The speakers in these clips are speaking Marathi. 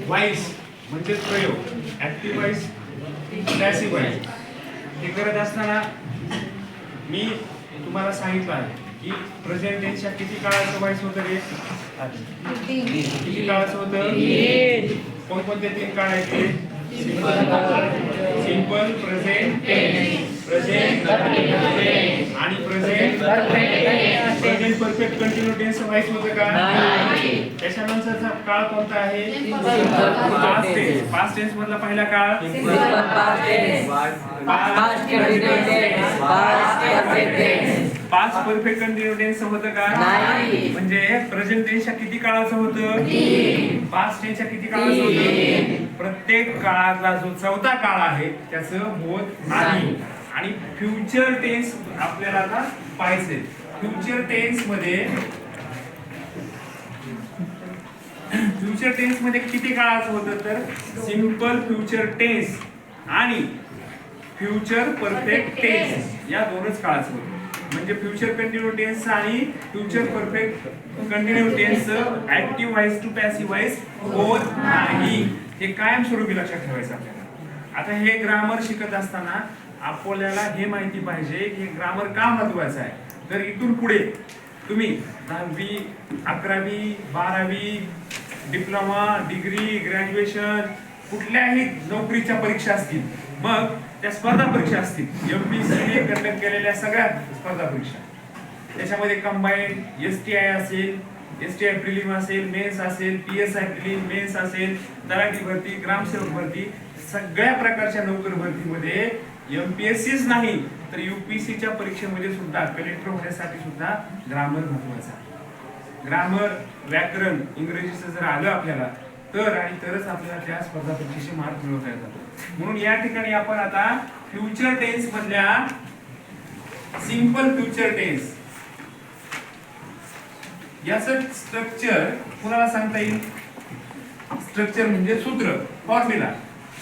व्हॉइस म्हणजे प्रयोग, ऍक्टिव्ह व्हॉइस, पॅसिव्ह व्हॉइस. हे करत असताना मी तुम्हाला सांगितलं आहे की प्रेझेंट टेन्सच्या किती काळाचं व्हॉइस होतं रे? किती काळाचं होतं? कोणकोणते 3 काळ आहेत ते? सिंपल, प्रेझेंट टेन्स, प्रेझेंट आणि present present perfect continue tense voice होतं का? त्याच्यानंतरचा काळ कोणता आहे? Past tense. पास्ट टेन्स मधला पहिला काळ पास्ट परफेक्ट कंटिन्यू टेन्स होतं का? म्हणजे प्रेझेंट टेन्सच्या किती काळाचं होतं? पास्ट टेन्सच्या किती काळाचं होतं? प्रत्येक काळातला जो चौथा काळ आहे त्याचं होत नाही. आणि फ्युचर टेन्स आपल्याला आता पाहायचे. फ्युचर टेन्स मध्ये किती काळाचं होतं? तर सिंपल फ्युचर टेन्स आणि फ्युचर परफेक्ट टेन्स या दोनच काळाचं होतं. म्हणजे फ्युचर कंटिन्यू टेन्स आणि future perfect continue tense active voice to passive voice होत नाही. हे कायमस्वरूपी लक्षात ठेवायचं आपल्याला. आता हे ग्रामर शिकत असताना आपल्याला हे माहिती पाहिजे की ग्रामर का महत्वाचं आहे. तर इथून पुढे तुम्ही 10वी 11वी 12वी डिप्लोमा, डिग्री, ग्रॅज्युएशन, कुठल्याही नोकरीच्या परीक्षा असतील, मग त्या स्पर्धा परीक्षा असतील, MPSC ने कंडक्ट केलेल्या सगळ्या स्पर्धा परीक्षा, त्याच्यामध्ये कंबाईंड STI असेल, STI प्रिलिम असेल, मेन्स असेल, PSI प्रिलिम, मेन्स असेल, तलाठी भरती, ग्रामसेवक भरती, सगळ्या प्रकारच्या नोकरी भरतीमध्ये MPSCच नाही तर UPSCच्या परीक्षेमध्ये सुद्धा कलेक्टर होण्यासाठी सुद्धा ग्रामर महत्वाचा आहे. ग्रामर, व्याकरण, इंग्रजीचं जर आलं आपल्याला तर आणि तरच आपल्याला त्या स्पर्धा परीक्षेचे मार्क मिळवता येतात. म्हणून या ठिकाणी आपण आता फ्युचर टेन्स मधल्या सिंपल फ्युचर टेन्स याचं स्ट्रक्चर कुणाला सांगता येईल? स्ट्रक्चर म्हणजे सूत्र, फॉर्म्युला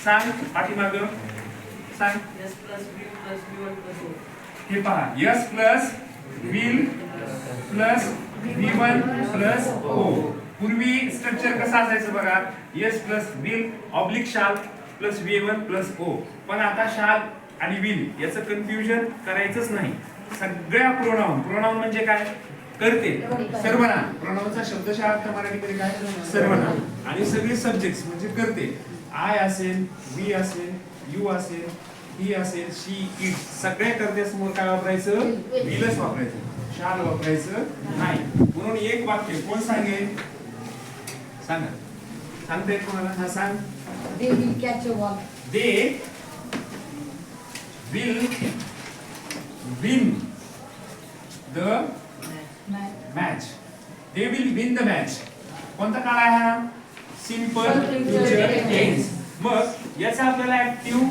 सांग. पाठीमाग सांग. हे पहा, S plus will plus V1 plus O. पूर्वी स्ट्रक्चर कसं असायचं बघा, S प्लस विल ऑब्लिक शाल प्लस V1 प्लस O. पण आता शाल आणि विल याचं कन्फ्युजन करायचंच नाही. सगळ्या प्रोनाउन म्हणजे काय? करते, सर्वनाम. प्रोनाउनचा शब्दशः अर्थ मराठीमध्ये काय? सर्वनाम. आणि सगळे सब्जेक्ट्स म्हणजे करते. आय असेल, वी असेल, यू असेल, ही असेल, शी, इट, सगळ्या करतेसमोर काय वापरायचं? विलच वापरायचं, शाल वापरायचं नाही. म्हणून एक वाक्य कोण सांगेल? सांगा. सांगता येत कोणाला? हा सांग. They will catch a ball. They will win the match. They will win the match. कोणता काळ आहे हा? Simple future tense. मग याचा आपल्याला ऍक्टिव्ह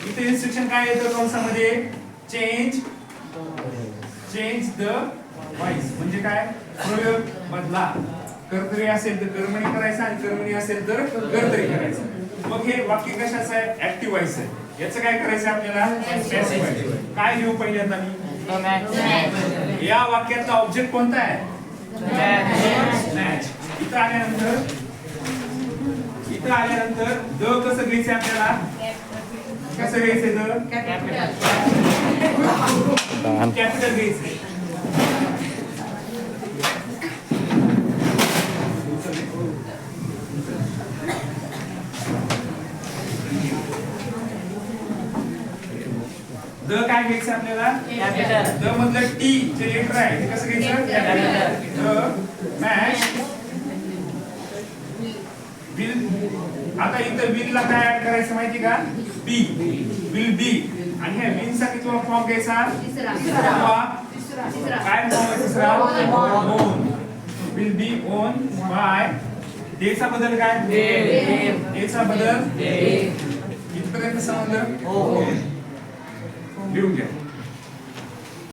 इथे इन्स्ट्रक्शन काय येतं कंसामध्ये? Change the voice. म्हणजे काय? प्रयोग बदला. कर्तरी असेल तर कर्मणी करायचं आणि कर्मणी असेल तर कर्तरी करायचं. मग हे वाक्य कशाचं आहे? ऍक्टिव्ह व्हॉइस आहे. याचं काय करायचं आपल्याला? Passive voice. काय घेऊ पहिल्यांदा मी? या वाक्याचा ऑब्जेक्ट कोणता आहे? मॅच. इथं आल्यानंतर द कसं घ्यायचं आपल्याला? कसं घ्यायचं? द कॅपिटल घ्यायचं. द काय घ्यायचं आपल्याला? द मधलं टी जे लेटर आहे ते कसं घ्यायचं? The match will. आता इथं विल ला काय ऍड करायचं माहिती का? बी. Will be. आणि ह्या विलचा किती फॉर्म घ्यायचा? काय फॉर्म आहे तिसरा? Own. Will be own by. डेचा बदल काय? डेचा बदल. इथपर्यंत समजलं? लिहून घ्या.